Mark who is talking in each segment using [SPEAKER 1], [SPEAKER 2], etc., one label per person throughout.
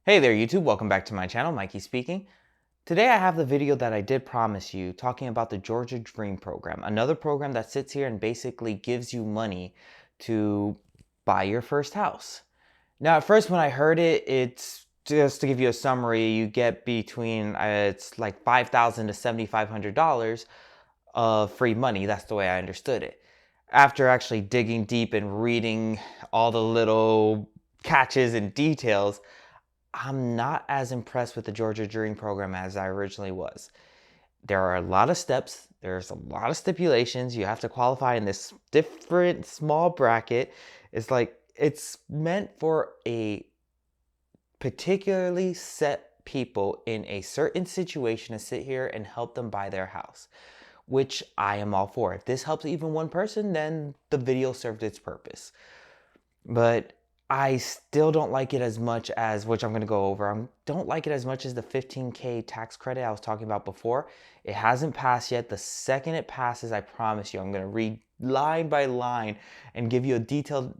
[SPEAKER 1] Hey there YouTube, welcome back to my channel, Mikey speaking. Today I have the video that I did promise you talking about the Georgia Dream program, another program that sits here and basically gives you money to buy your first house. Now at first when I heard it, it's just to give you a summary, you get between it's like $5,000 to $7,500 of free money. That's the way I understood it. After actually digging deep and reading all the little catches and details, I'm not as impressed with the Georgia Dream program as I originally was. There are a lot of steps, there's a lot of stipulations. You have to qualify in this different small bracket. It's meant for a particularly set people in a certain situation to sit here and help them buy their house, which I am all for. If this helps even one person, then the video served its purpose. But I still don't like it as much as, which I'm going to go over. I don't like it as much as the 15K tax credit I was talking about before. It hasn't passed yet. The second it passes, I promise you, I'm going to read line by line and give you a detailed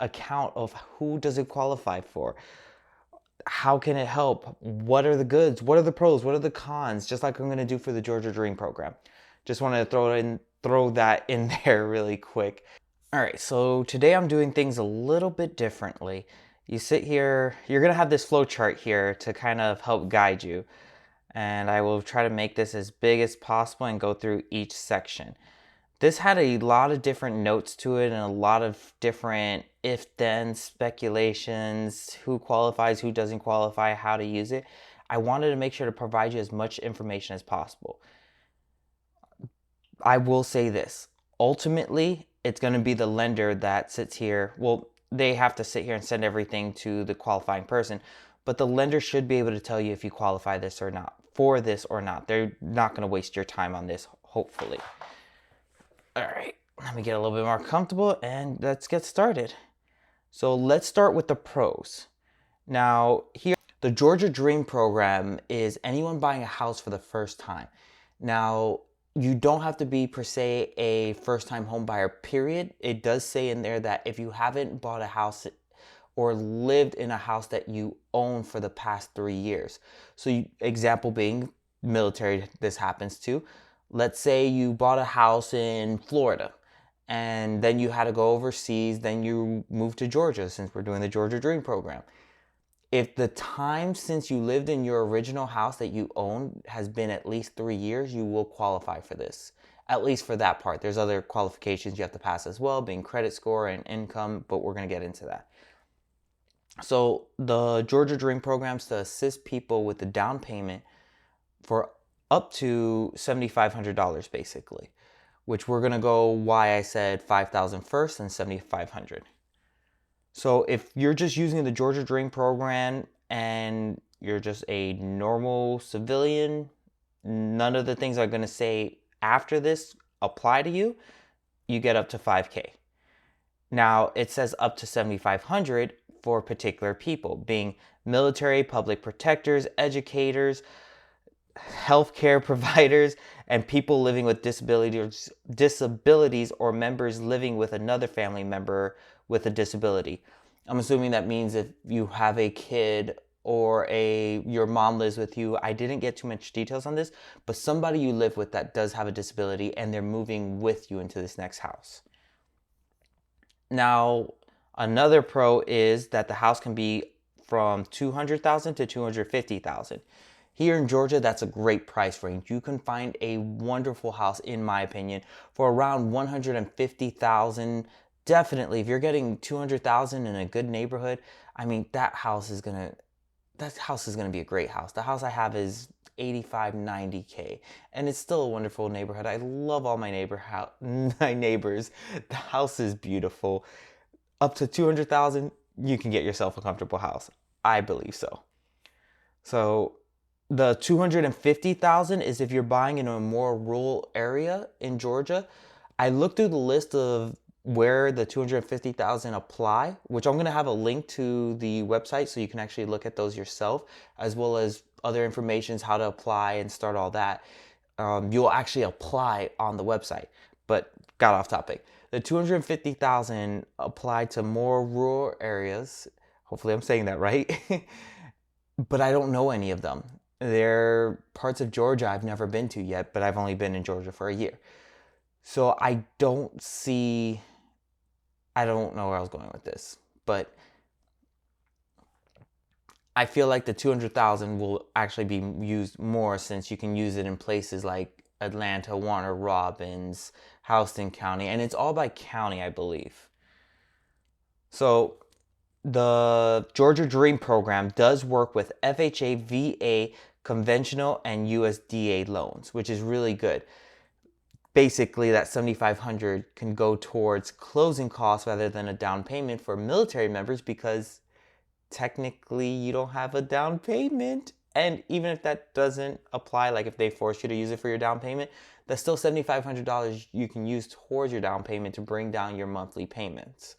[SPEAKER 1] account of who does it qualify for. How can it help? What are the goods? What are the pros? What are the cons? Just like I'm going to do for the Georgia Dream program. Just wanted to throw that in there really quick. All right, so today I'm doing things a little bit differently. You sit here, you're gonna have this flow chart here to kind of help guide you. And I will try to make this as big as possible and go through each section. This had a lot of different notes to it and a lot of different if-then speculations, who qualifies, who doesn't qualify, how to use it. I wanted to make sure to provide you as much information as possible. I will say this, ultimately, it's going to be the lender that sits here. Well, they have to sit here and send everything to the qualifying person, but the lender should be able to tell you if you qualify this or not, for this or not. They're not going to waste your time on this, hopefully. All right, let me get a little bit more comfortable and let's get started. So let's start with the pros. Now, here, the Georgia Dream program is anyone buying a house for the first time. Now, you don't have to be per se a first-time home buyer, period. It does say in there that if you haven't bought a house or lived in a house that you own for the past 3 years. So example being military, this happens to. Let's say you bought a house in Florida and then you had to go overseas, then you moved to Georgia since we're doing the Georgia Dream program. If the time since you lived in your original house that you own has been at least 3 years, you will qualify for this. At least for that part. There's other qualifications you have to pass as well, being credit score and income, but we're going to get into that. So the Georgia Dream programs to assist people with the down payment for up to $7,500 basically, which we're going to go why I said $5,000 first and $7,500. So if you're just using the Georgia Dream program and you're just a normal civilian, none of the things I'm going to say after this apply to you, you get up to 5K. Now it says up to 7,500 for particular people, being military, public protectors, educators, healthcare providers, and people living with disabilities or members living with another family member with a disability. I'm assuming that means if you have a kid or your mom lives with you. I didn't get too much details on this, but somebody you live with that does have a disability and they're moving with you into this next house. Now, another pro is that the house can be from $200,000 to $250,000. Here in Georgia, that's a great price range. You can find a wonderful house, in my opinion, for around $150,000. Definitely, if you're getting $200,000 in a good neighborhood, I mean, that house is gonna be a great house. The house I have is 85, 90K, and it's still a wonderful neighborhood. I love all my neighbors. The house is beautiful. Up to 200,000, you can get yourself a comfortable house. I believe so. So the 250,000 is if you're buying in a more rural area in Georgia. I looked through the list of where the 250,000 apply, which I'm going to have a link to the website so you can actually look at those yourself, as well as other information, how to apply and start all that. You'll actually apply on the website, but got off topic. The 250,000 applied to more rural areas. Hopefully I'm saying that right. but I don't know any of them. They're parts of Georgia I've never been to yet, but I've only been in Georgia for a year. So I don't know where I was going with this, but I feel like the 200,000 will actually be used more since you can use it in places like Atlanta, Warner Robins, Houston County, and it's all by county, I believe. So the Georgia Dream program does work with FHA, VA, conventional, and USDA loans, which is really good. Basically, that 7,500 can go towards closing costs rather than a down payment for military members because technically you don't have a down payment. And even if that doesn't apply, like if they force you to use it for your down payment, that's still $7,500 you can use towards your down payment to bring down your monthly payments.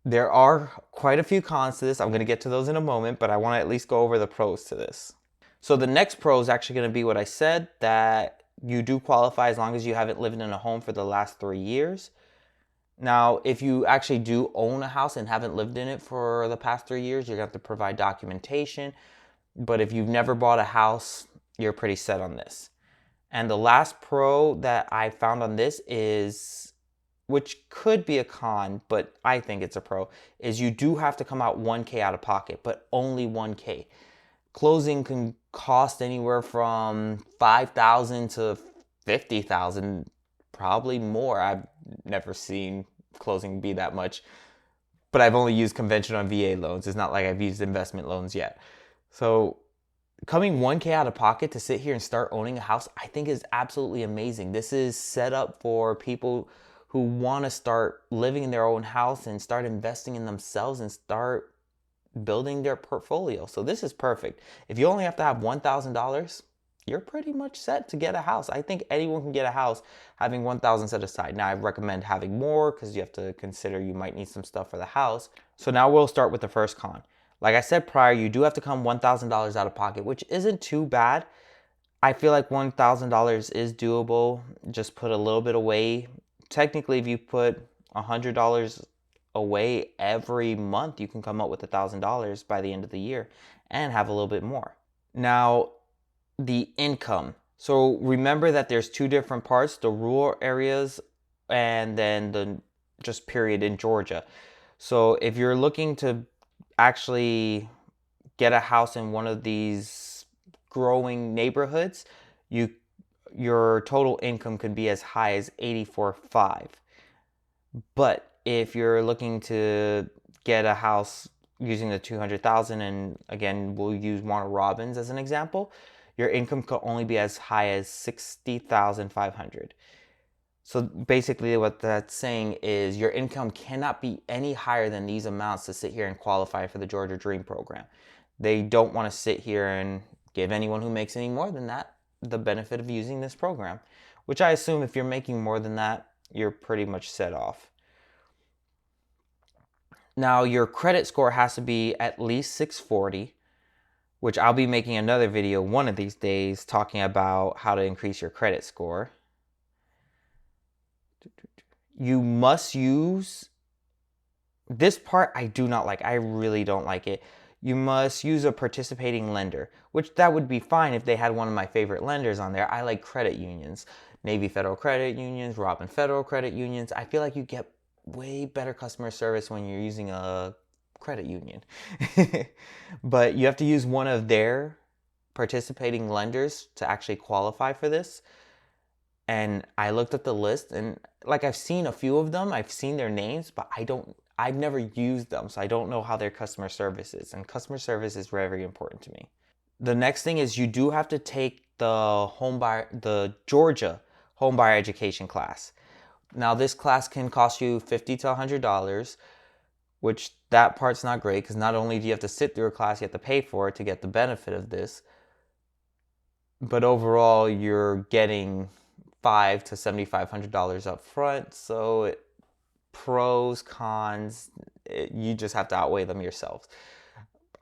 [SPEAKER 1] There are quite a few cons to this. I'm going to get to those in a moment, but I want to at least go over the pros to this. So the next pro is actually going to be what I said, that you do qualify as long as you haven't lived in a home for the last 3 years. Now, if you actually do own a house and haven't lived in it for the past 3 years, you're going to have to provide documentation. But if you've never bought a house, you're pretty set on this. And the last pro that I found on this is, which could be a con, but I think it's a pro, is you do have to come out 1K out of pocket, but only 1K. Closing can cost anywhere from 5,000 to 50,000, probably more. I've never seen closing be that much, but I've only used conventional and VA loans. It's not like I've used investment loans yet. So coming 1K out of pocket to sit here and start owning a house, I think is absolutely amazing. This is set up for people who want to start living in their own house and start investing in themselves and start building their portfolio. So this is perfect. If you only have to have $1,000, you're pretty much set to get a house. I think anyone can get a house having 1,000 set aside. Now I recommend having more because you have to consider you might need some stuff for the house. So now we'll start with the first con. Like I said prior, you do have to come $1,000 out of pocket, which isn't too bad. I feel like $1,000 is doable. Just put a little bit away. Technically, if you put $100 away every month, you can come up with $1,000 by the end of the year and have a little bit more. Now, the income. So remember that there's two different parts, the rural areas and then the just period in Georgia. So if you're looking to actually get a house in one of these growing neighborhoods, your total income could be as high as 84.5. But if you're looking to get a house using the 200,000, and again we'll use Warner Robins as an example, your income could only be as high as 60,500. So basically what that's saying is your income cannot be any higher than these amounts to sit here and qualify for the Georgia Dream program. They don't want to sit here and give anyone who makes any more than that the benefit of using this program, which I assume if you're making more than that, you're pretty much set off. Now your credit score has to be at least 640, which I'll be making another video one of these days talking about how to increase your credit score. You must use, this part I do not like. I really don't like it. You must use a participating lender, which that would be fine if they had one of my favorite lenders on there. I like credit unions, Navy Federal Credit Unions, Robin Federal Credit Unions. I feel like you get way better customer service when you're using a credit union. But you have to use one of their participating lenders to actually qualify for this. And I looked at the list and like I've seen a few of them, I've seen their names, but I've never used them, so I don't know how their customer service is. And customer service is very important to me. The next thing is you do have to take the Georgia home buyer education class. Now this class can cost you $50 to $100, which that part's not great because not only do you have to sit through a class, you have to pay for it to get the benefit of this. But overall, you're getting $500 to $7,500 up front. So pros, cons, you just have to outweigh them yourselves.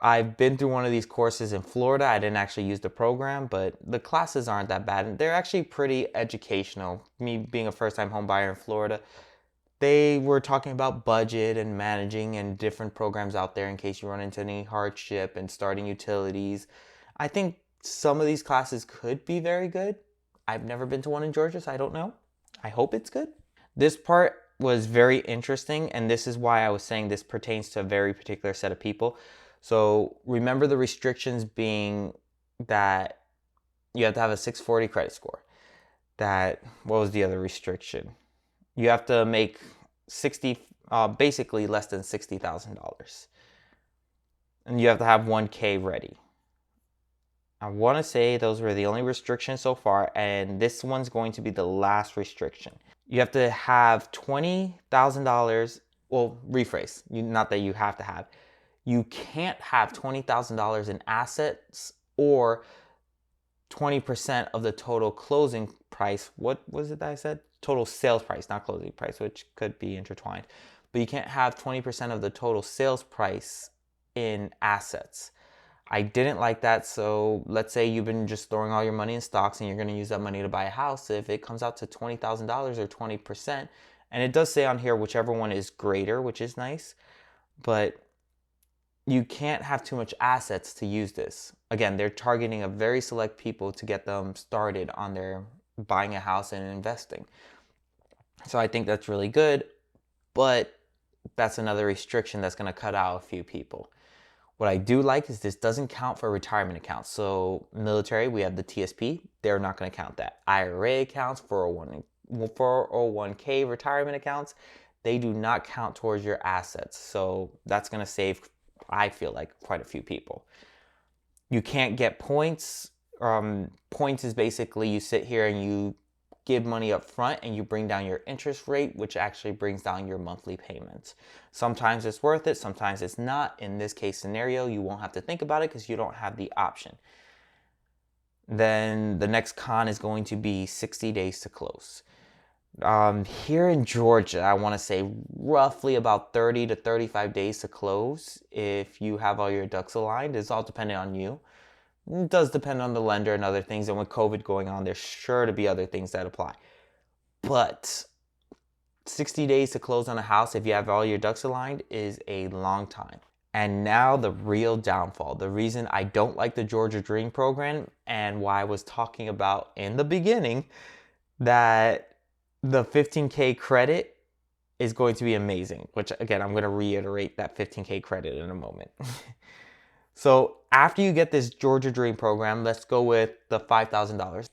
[SPEAKER 1] I've been through one of these courses in Florida. I didn't actually use the program, but the classes aren't that bad. They're actually pretty educational. Me being a first-time home buyer in Florida, They were talking about budget and managing and different programs out there in case you run into any hardship and starting utilities. I think some of these classes could be very good. I've never been to one in Georgia, so I don't know. I hope it's good. This part was very interesting, and this is why I was saying this pertains to a very particular set of people. So remember the restrictions being that you have to have a 640 credit score. That, what was the other restriction? You have to make basically less than $60,000. And you have to have 1K ready. I want to say those were the only restrictions so far, and this one's going to be the last restriction. You have to have $20,000. Well, rephrase, not that you have to have. You can't have $20,000 in assets or 20% of the total closing price. What was it that I said? Total sales price, not closing price, which could be intertwined. But you can't have 20% of the total sales price in assets. I didn't like that. So let's say you've been just throwing all your money in stocks and you're going to use that money to buy a house. If it comes out to $20,000 or 20%, and it does say on here whichever one is greater, which is nice, but you can't have too much assets to use this. Again, they're targeting a very select people to get them started on their buying a house and investing. So I think that's really good, but that's another restriction that's going to cut out a few people. What I do like is this doesn't count for retirement accounts. So military, we have the TSP. They're not going to count that. IRA accounts, 401k retirement accounts, they do not count towards your assets. So that's going to save, I feel like, quite a few people. You can't get points. Points is basically you sit here and you give money up front and you bring down your interest rate, which actually brings down your monthly payments. Sometimes it's worth it, sometimes it's not. In this case scenario, you won't have to think about it because you don't have the option. Then the next con is going to be 60 days to close. Here in Georgia, I want to say roughly about 30 to 35 days to close if you have all your ducks aligned. It's all dependent on you. It does depend on the lender and other things, and with COVID going on, there's sure to be other things that apply. But 60 days to close on a house if you have all your ducks aligned is a long time. And now the real downfall, the reason I don't like the Georgia Dream program and why I was talking about in the beginning that the 15K credit is going to be amazing, which again, I'm going to reiterate that 15K credit in a moment. So after you get this Georgia Dream program, let's go with the $5,000.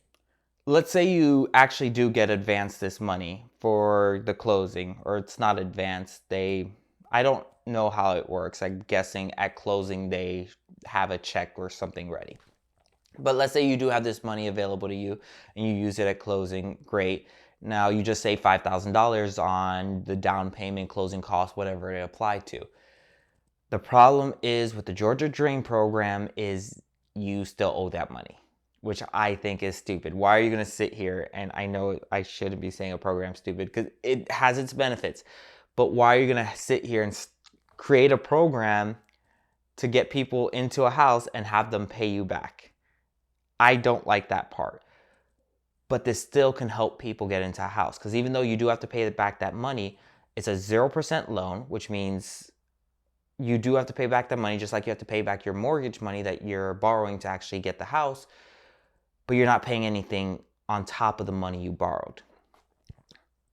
[SPEAKER 1] Let's say you actually do get advanced this money for the closing, or it's not advanced. I don't know how it works. I'm guessing at closing they have a check or something ready. But let's say you do have this money available to you and you use it at closing, great. Now you just save $5,000 on the down payment, closing costs, whatever it applied to. The problem is with the Georgia Dream program is you still owe that money, which I think is stupid. Why are you going to sit here? And I know I shouldn't be saying a program's stupid because it has its benefits. But why are you going to sit here and create a program to get people into a house and have them pay you back? I don't like that part. But this still can help people get into a house because even though you do have to pay back that money, it's a 0% loan, which means you do have to pay back the money just like you have to pay back your mortgage money that you're borrowing to actually get the house, but you're not paying anything on top of the money you borrowed.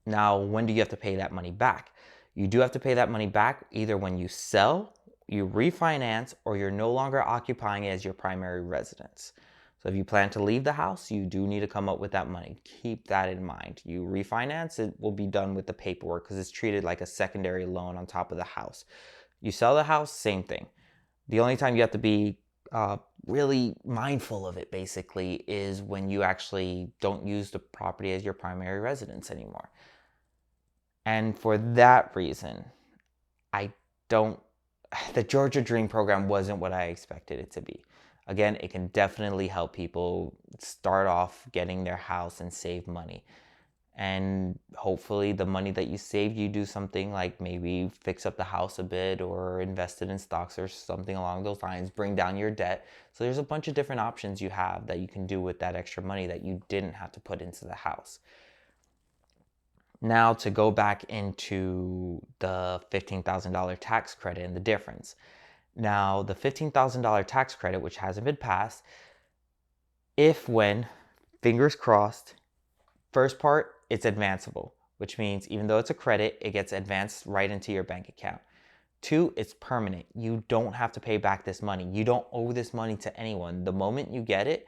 [SPEAKER 1] Now, when do you have to pay that money back? You do have to pay that money back either when you sell, you refinance, or you're no longer occupying it as your primary residence. So if you plan to leave the house, you do need to come up with that money. Keep that in mind. You refinance, it will be done with the paperwork because it's treated like a secondary loan on top of the house. You sell the house, same thing. The only time you have to be really mindful of it basically is when you actually don't use the property as your primary residence anymore. And for that reason, the Georgia Dream program wasn't what I expected it to be. Again, it can definitely help people start off getting their house and save money. And hopefully the money that you saved, you do something like maybe fix up the house a bit or invest it in stocks or something along those lines, bring down your debt. So there's a bunch of different options you have that you can do with that extra money that you didn't have to put into the house. Now to go back into the $15,000 tax credit and the difference. Now the $15,000 tax credit, which hasn't been passed, when, fingers crossed, first part, it's advanceable, which means even though it's a credit, it gets advanced right into your bank account. 2, it's permanent. You don't have to pay back this money. You don't owe this money to anyone. The moment you get it,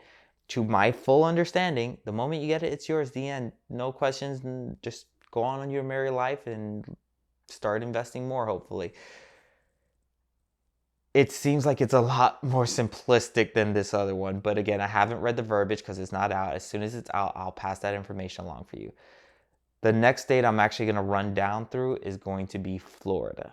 [SPEAKER 1] to my full understanding, the moment you get it, it's yours. The end. No questions. Just go on your merry life and start investing more, hopefully. It seems like it's a lot more simplistic than this other one. But again, I haven't read the verbiage because it's not out. As soon as it's out, I'll pass that information along for you. The next state I'm actually going to run down through is going to be Florida.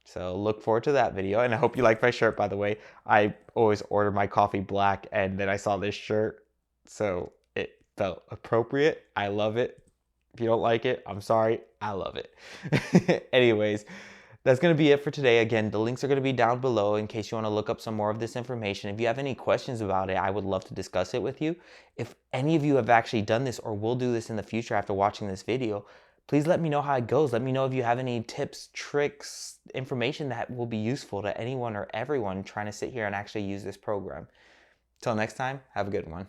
[SPEAKER 1] So look forward to that video. And I hope you like my shirt, by the way. I always order my coffee black, and then I saw this shirt, so it felt appropriate. I love it. If you don't like it, I'm sorry. I love it. Anyways, that's going to be it for today. Again, the links are going to be down below in case you want to look up some more of this information. If you have any questions about it, I would love to discuss it with you. If any of you have actually done this or will do this in the future after watching this video, please let me know how it goes. Let me know if you have any tips, tricks, information that will be useful to anyone or everyone trying to sit here and actually use this program. Till next time, have a good one.